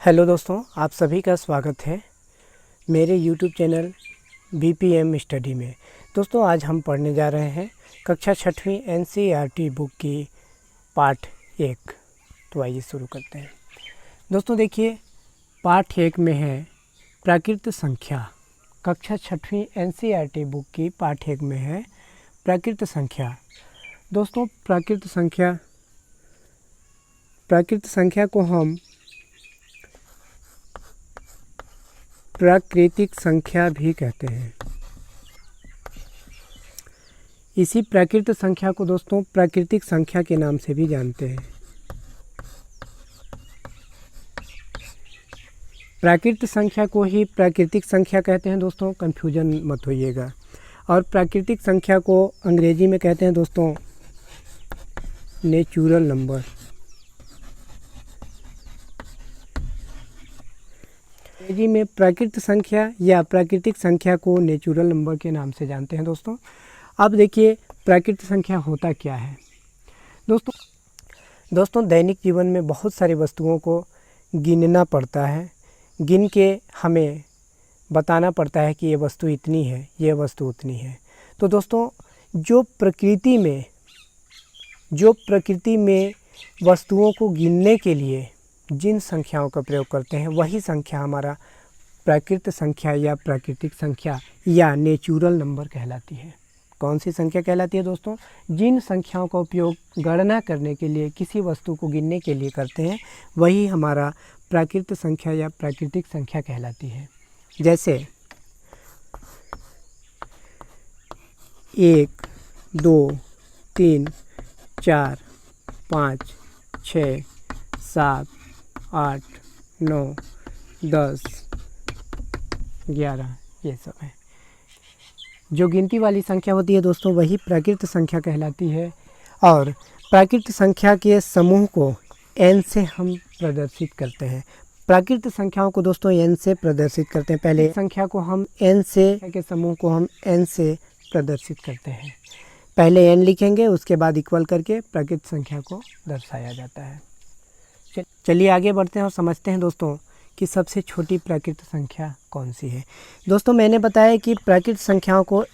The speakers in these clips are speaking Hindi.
हेलो दोस्तों, आप सभी का स्वागत है मेरे यूट्यूब चैनल BPM स्टडी में। दोस्तों, आज हम पढ़ने जा रहे हैं कक्षा 6वीं NCERT बुक की पाठ 1। तो आइए शुरू करते हैं। दोस्तों देखिए, पाठ 1 में है प्राकृत संख्या। कक्षा 6वीं NCERT बुक की पाठ 1 में है प्राकृत संख्या। दोस्तों, प्राकृत संख्या को हम प्राकृतिक संख्या भी कहते हैं। इसी प्राकृत संख्या को दोस्तों प्राकृतिक संख्या के नाम से भी जानते हैं। प्राकृत संख्या को ही प्राकृतिक संख्या कहते हैं दोस्तों, कंफ्यूजन मत होइएगा। और प्राकृतिक संख्या को अंग्रेजी में कहते हैं दोस्तों नेचुरल नंबर। अंग्रेजी में प्राकृत संख्या या प्राकृतिक संख्या को नेचुरल नंबर के नाम से जानते हैं दोस्तों। अब देखिए, प्राकृत संख्या होता क्या है। दोस्तों दैनिक जीवन में बहुत सारी वस्तुओं को गिनना पड़ता है। गिन के हमें बताना पड़ता है कि ये वस्तु इतनी है, ये वस्तु उतनी है। तो दोस्तों, जो प्रकृति में वस्तुओं को गिनने के लिए जिन संख्याओं का प्रयोग करते हैं, वही संख्या हमारा प्राकृत संख्या या प्राकृतिक संख्या या नेचुरल नंबर कहलाती है। कौन सी संख्या कहलाती है दोस्तों? जिन संख्याओं का उपयोग गणना करने के लिए, किसी वस्तु को गिनने के लिए करते हैं, वही हमारा प्राकृत संख्या या प्राकृतिक संख्या कहलाती है। जैसे 1, 2, 3, 4, 5, 6, 7, 8, 9, 10, 11 ये सब है। जो गिनती वाली संख्या होती है दोस्तों, वही प्राकृत संख्या कहलाती है। और प्राकृत संख्या के समूह को n से हम प्रदर्शित करते हैं। प्राकृत संख्याओं को दोस्तों n से प्रदर्शित करते हैं। पहले संख्या को हम n से के समूह को हम n से प्रदर्शित करते हैं। पहले n लिखेंगे, उसके बाद इक्वल करके प्राकृत संख्या को दर्शाया जाता है। चलिए आगे बढ़ते हैं और समझते हैं दोस्तों कि सबसे छोटी प्राकृत संख्या कौन सी है। दोस्तों, मैंने बताया कि प्राकृत संख्याओं को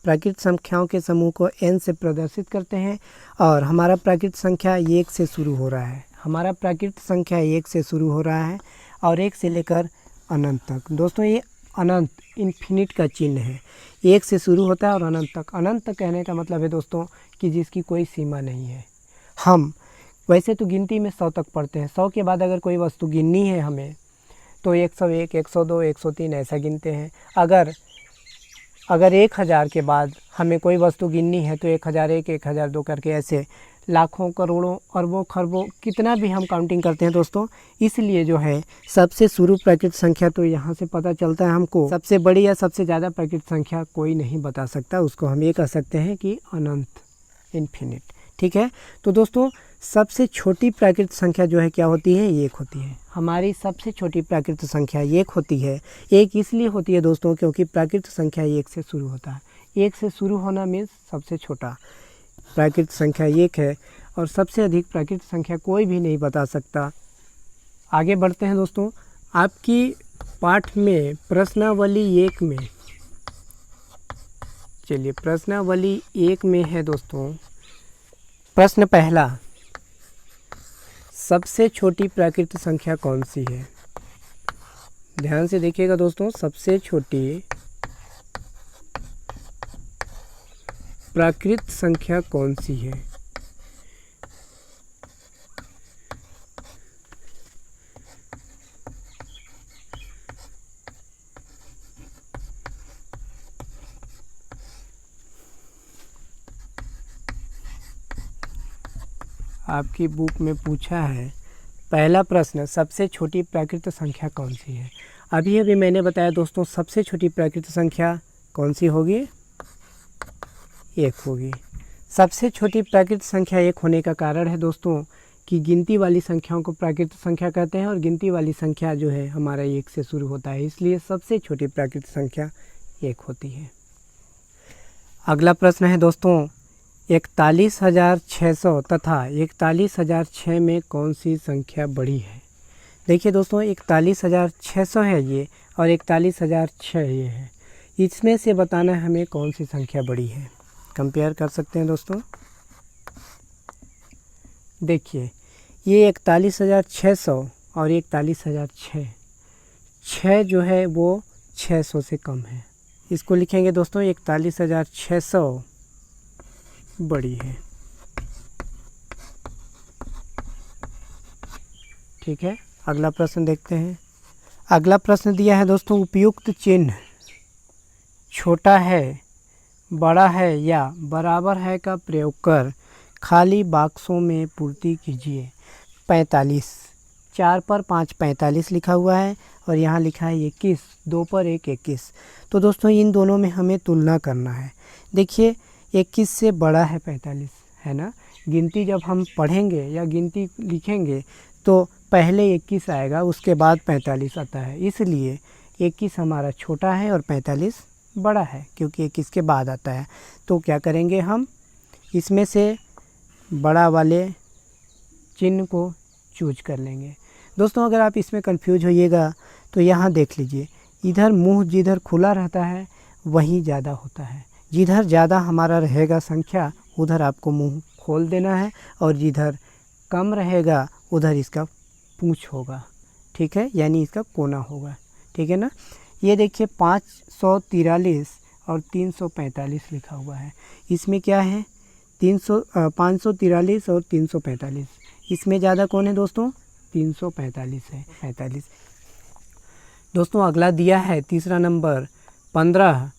प्राकृत संख्याओं के समूह को n से प्रदर्शित करते हैं। और हमारा प्राकृत संख्या 1 से शुरू हो रहा है। हमारा प्राकृत संख्या 1 से शुरू हो रहा है और 1 से लेकर अनंत तक। दोस्तों, ये अनंत इन्फिनिट का चिन्ह है। 1 से शुरू होता है और अनंत तक। अनंत तक कहने का मतलब है दोस्तों कि जिसकी कोई सीमा नहीं है। हम वैसे तो गिनती में 100 तक पढ़ते हैं। 100 के बाद अगर कोई वस्तु गिननी है हमें, तो 101, 102, 103 ऐसा गिनते हैं। अगर 1000 के बाद हमें कोई वस्तु गिननी है तो 1001, 1002 करके ऐसे लाखों, करोड़ों, अरबों, खरबों कितना भी हम काउंटिंग करते हैं दोस्तों। इसलिए जो है सबसे शुरू प्राकृत संख्या, तो यहाँ से पता चलता है हमको सबसे बड़ी या सबसे ज़्यादा प्राकृत संख्या कोई नहीं बता सकता। उसको हम ये कह सकते हैं कि अनंत, इन्फिनिट। ठीक है। तो दोस्तों, सबसे छोटी प्राकृत संख्या जो है क्या होती है? 1 होती है। हमारी सबसे छोटी प्राकृत संख्या 1 होती है। 1 इसलिए होती है दोस्तों क्योंकि प्राकृत संख्या 1 से शुरू होता है। 1 से शुरू होना मीन्स सबसे छोटा प्राकृत संख्या 1 है। और सबसे अधिक प्राकृत संख्या कोई भी नहीं बता सकता। आगे बढ़ते हैं दोस्तों। आपकी पाठ में प्रश्नावली 1 में, चलिए प्रश्नावली 1 में है दोस्तों, प्रश्न पहला, सबसे छोटी प्राकृत संख्या कौन सी है? ध्यान से देखिएगा दोस्तों, सबसे छोटी प्राकृत संख्या कौन सी है? आपकी बुक में पूछा है पहला प्रश्न, सबसे छोटी प्राकृत संख्या कौन सी है? अभी मैंने बताया दोस्तों, सबसे छोटी प्राकृत संख्या कौन सी होगी? 1 होगी। सबसे छोटी प्राकृत संख्या 1 होने का कारण है दोस्तों कि गिनती वाली संख्याओं को प्राकृत संख्या कहते हैं और गिनती वाली संख्या जो है हमारा 1 से शुरू होता है, इसलिए सबसे छोटी प्राकृत संख्या 1 होती है। अगला प्रश्न है दोस्तों, 41,600 तथा 41,006 में कौन सी संख्या बड़ी है? देखिए दोस्तों 41,600 है ये और 41,006 ये है। इसमें से बताना है हमें कौन सी संख्या बड़ी है। कंपेयर कर सकते हैं दोस्तों। देखिए ये 41,600 और 41,006, 6 जो है वो 600 से कम है। इसको लिखेंगे दोस्तों 41,600 बड़ी है। ठीक है, अगला प्रश्न देखते हैं। अगला प्रश्न दिया है दोस्तों, उपयुक्त चिन्ह छोटा है, बड़ा है या बराबर है का प्रयोग कर खाली बॉक्सों में पूर्ति कीजिए। 45, 4 पर 5 45 लिखा हुआ है और यहाँ लिखा है 21, 2 पर 1 21। तो दोस्तों इन दोनों में हमें तुलना करना है। देखिए 21 से बड़ा है 45, है ना। गिनती जब हम पढ़ेंगे या गिनती लिखेंगे तो पहले 21 आएगा, उसके बाद 45 आता है। इसलिए 21 हमारा छोटा है और 45 बड़ा है, क्योंकि 21 के बाद आता है। तो क्या करेंगे, हम इसमें से बड़ा वाले चिन्ह को चूज कर लेंगे। दोस्तों अगर आप इसमें कंफ्यूज होइएगा तो यहाँ देख लीजिए, इधर मुंह जिधर खुला रहता है वहीं ज़्यादा होता है। जिधर ज़्यादा हमारा रहेगा संख्या उधर आपको मुंह खोल देना है, और जिधर कम रहेगा उधर इसका पूँछ होगा। ठीक है, यानी इसका कोना होगा। ठीक है ना। ये देखिए 543 और 345 लिखा हुआ है। इसमें क्या है, 543 और 345। इसमें ज़्यादा कौन है दोस्तों, 345 है, 45। दोस्तों अगला दिया है तीसरा नंबर 15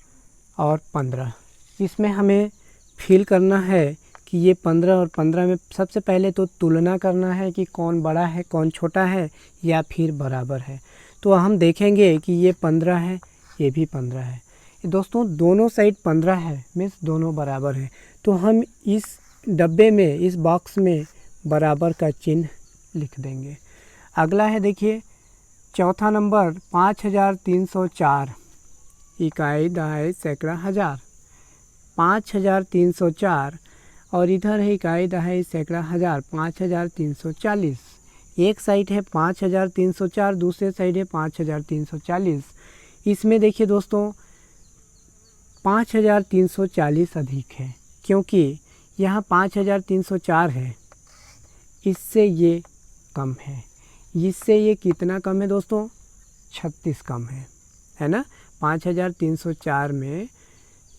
और 15। इसमें हमें फील करना है कि ये 15 और 15 में सबसे पहले तो तुलना करना है कि कौन बड़ा है कौन छोटा है या फिर बराबर है। तो हम देखेंगे कि ये 15 है, ये भी 15 है। दोस्तों दोनों साइड 15 है, मीन्स दोनों बराबर है। तो हम इस डब्बे में, इस बॉक्स में बराबर का चिन्ह लिख देंगे। अगला है देखिए चौथा नंबर 5304, इकाई दहाई सैकड़ा हज़ार। 5304 और इधर है इकाई दहाई सैकड़ा हज़ार 5340। एक साइड है 5304, दूसरे साइड है 5340। इसमें देखिए दोस्तों 5340 अधिक है, क्योंकि यहाँ 5304 है, इससे ये कम है। इससे ये कितना कम है दोस्तों, 36 कम है ना। 5304 में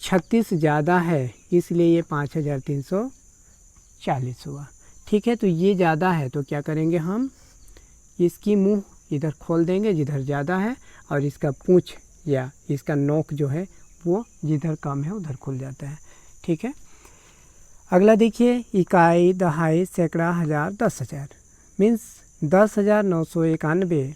36 ज़्यादा है, इसलिए ये 5340 हुआ। ठीक है, तो ये ज़्यादा है तो क्या करेंगे, हम इसकी मुंह इधर खोल देंगे जिधर ज़्यादा है, और इसका पूँछ या इसका नोक जो है वो जिधर कम है उधर खुल जाता है। ठीक है। अगला देखिए इकाई दहाई सैकड़ा हज़ार 10,000, मीन्स 10,991।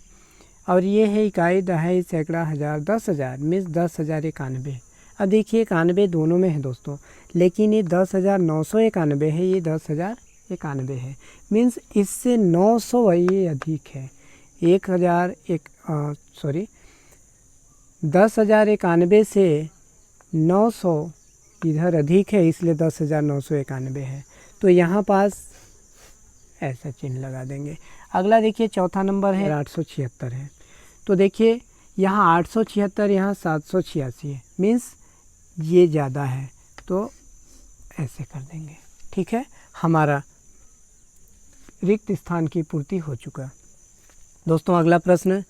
और ये है इकाई दहाई सैकड़ा हज़ार 10,000, मीन्स 10,091। अब देखिए 91 दोनों में है दोस्तों, लेकिन ये 10,991 है, ये 10,091 है, मीन्स इससे 900 ये अधिक है। 10,091 से 900 इधर अधिक है, इसलिए 10,991 है। तो यहाँ पास ऐसा चिन्ह लगा देंगे। अगला देखिए चौथा नंबर है 876 है। तो देखिए यहाँ 876, यहाँ 786 है, मीन्स ये ज़्यादा है, तो ऐसे कर देंगे। ठीक है, हमारा रिक्त स्थान की पूर्ति हो चुका। दोस्तों अगला प्रश्न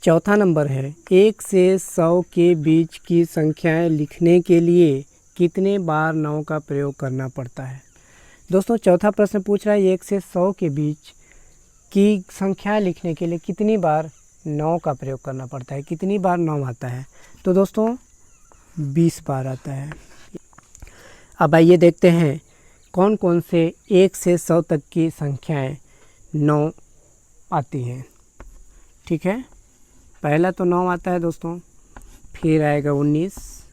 चौथा नंबर है, 1 से 100 के बीच की संख्याएं लिखने के लिए कितने बार 9 का प्रयोग करना पड़ता है। दोस्तों चौथा प्रश्न पूछ रहा है 1 से 100 के बीच की संख्या लिखने के लिए कितनी बार 9 का प्रयोग करना पड़ता है, कितनी बार 9 आता है। तो दोस्तों 20 बार आता है। अब आइए देखते हैं कौन कौन से 1 से 100 तक की संख्याएं 9 आती हैं। ठीक है, पहला तो 9 आता है दोस्तों, फिर आएगा 19,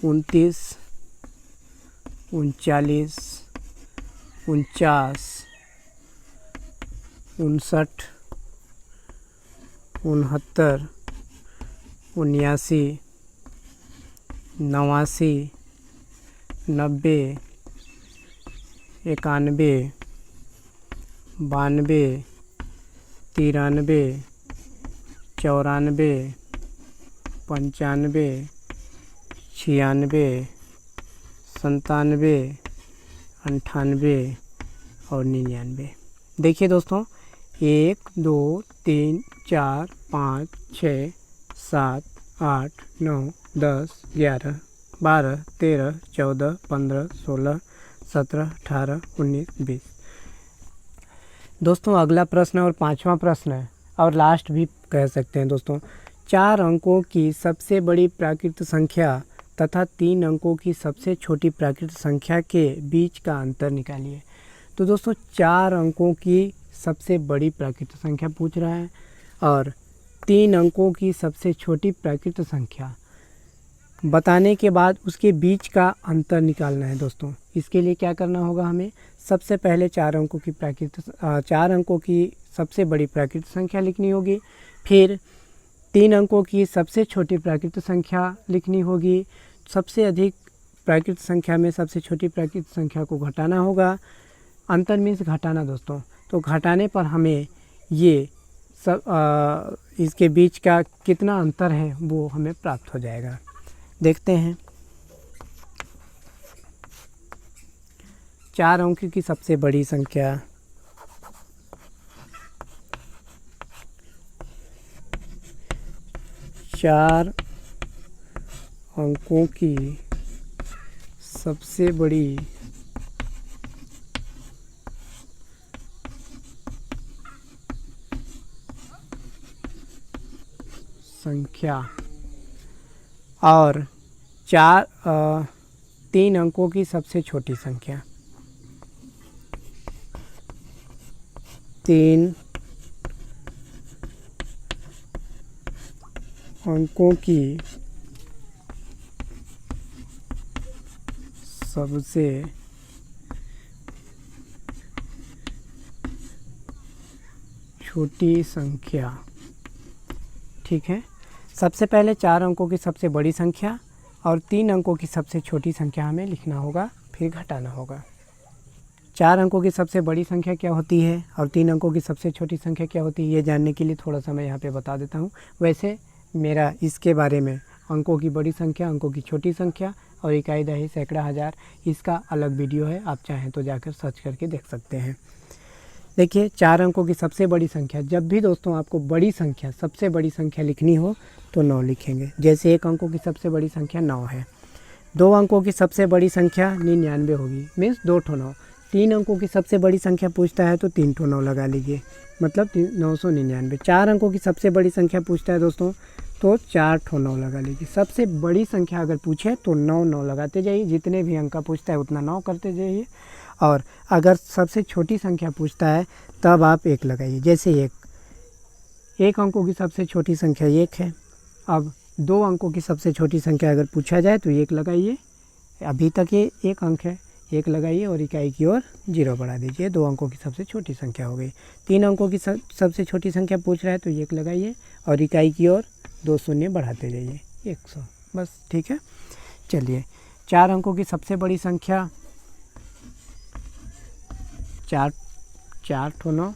29, 39, 49, 59, 69, 79, 89, 90, 91, 92, 93, 94, 95, 96, 97, 98 और 99। देखिए दोस्तों, 1 2 3 4 5 6 7 8 9 10 11 12 13 14 15 16 17 18 19 20। दोस्तों अगला प्रश्न और 5वां प्रश्न है, और लास्ट भी कह सकते हैं दोस्तों। 4 अंकों की सबसे बड़ी प्राकृत संख्या तथा 3 अंकों की सबसे छोटी प्राकृत संख्या के बीच का अंतर निकालिए। तो दोस्तों 4 अंकों की सबसे बड़ी प्राकृत संख्या पूछ रहा है और 3 अंकों की सबसे छोटी प्राकृत संख्या बताने के बाद उसके बीच का अंतर निकालना है दोस्तों। इसके लिए क्या करना होगा हमें, सबसे पहले 4 अंकों की सबसे बड़ी प्राकृत संख्या लिखनी होगी, फिर 3 अंकों की सबसे छोटी प्राकृत संख्या लिखनी होगी, सबसे अधिक प्राकृत संख्या में सबसे छोटी प्राकृत संख्या को घटाना होगा। अंतर मीन्स घटाना दोस्तों, तो घटाने पर हमें ये सब इसके बीच का कितना अंतर है वो हमें प्राप्त हो जाएगा। देखते हैं। 4 अंकों की सबसे बड़ी संख्या, चार अंकों की सबसे बड़ी संख्या और 3 अंकों की सबसे छोटी संख्या। 3 अंकों की सबसे छोटी संख्या। ठीक है, सबसे पहले 4 अंकों की सबसे बड़ी संख्या और 3 अंकों की सबसे छोटी संख्या हमें लिखना होगा, फिर घटाना होगा। 4 अंकों की सबसे बड़ी संख्या क्या होती है और 3 अंकों की सबसे छोटी संख्या क्या होती है, ये जानने के लिए थोड़ा सा मैं यहाँ पे बता देता हूँ। वैसे मेरा इसके बारे में अंकों की बड़ी संख्या, अंकों की छोटी संख्या और इकाई, दहाई, सैकड़ा, हज़ार, इसका अलग वीडियो है, आप चाहें तो जाकर सर्च करके देख सकते हैं। देखिए 4 अंकों की सबसे बड़ी संख्या, जब भी दोस्तों आपको बड़ी संख्या, सबसे बड़ी संख्या लिखनी हो तो 9 लिखेंगे। जैसे 1 अंकों की सबसे बड़ी संख्या 9 है। 2 अंकों की सबसे बड़ी संख्या 99 होगी, मीन्स 2 ठो 9। 3 अंकों की सबसे बड़ी संख्या पूछता है तो 3 ठो 9 लगा लीजिए, मतलब 999। 4 अंकों की सबसे बड़ी संख्या पूछता है दोस्तों तो 4 ठो 9 लगा लीजिए। सबसे बड़ी संख्या अगर पूछे तो 9 9 लगाते जाइए, जितने भी अंक का पूछता है उतना 9 करते जाइए। और अगर सबसे छोटी संख्या पूछता है तब आप 1 लगाइए। जैसे 1 अंकों की सबसे छोटी संख्या 1 है। अब 2 अंकों की सबसे छोटी संख्या अगर पूछा जाए तो 1 लगाइए, अभी तक ये 1 अंक है, 1 लगाइए और इकाई की ओर 0 बढ़ा दीजिए। 2 अंकों की सबसे छोटी संख्या हो गई। 3 अंकों की सबसे छोटी संख्या पूछ रहा है तो 1 लगाइए और इकाई की ओर 2 शून्य बढ़ाते जाइए, 100, बस। ठीक है, चलिए 4 अंकों की सबसे बड़ी संख्या 4 ठो 9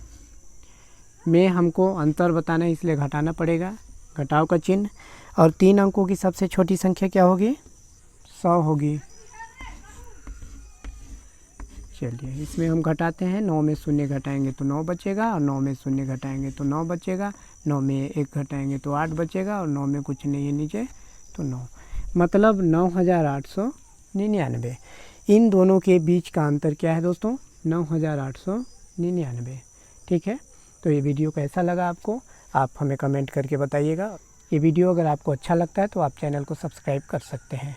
में हमको अंतर बताना है, इसलिए घटाना पड़ेगा, घटाव का चिन्ह। और 3 अंकों की सबसे छोटी संख्या क्या होगी, 100 होगी। चलिए इसमें हम घटाते हैं। 9 में शून्य घटाएंगे तो 9 बचेगा, और 9 में शून्य घटाएंगे तो 9 बचेगा। 9 में 1 घटाएंगे तो 8 बचेगा, और 9 में कुछ नहीं है नीचे तो 9, मतलब 9899। इन दोनों के बीच का अंतर क्या है दोस्तों, 9899। ठीक है, तो ये वीडियो कैसा लगा आपको, आप हमें कमेंट करके बताइएगा। ये वीडियो अगर आपको अच्छा लगता है तो आप चैनल को सब्सक्राइब कर सकते हैं।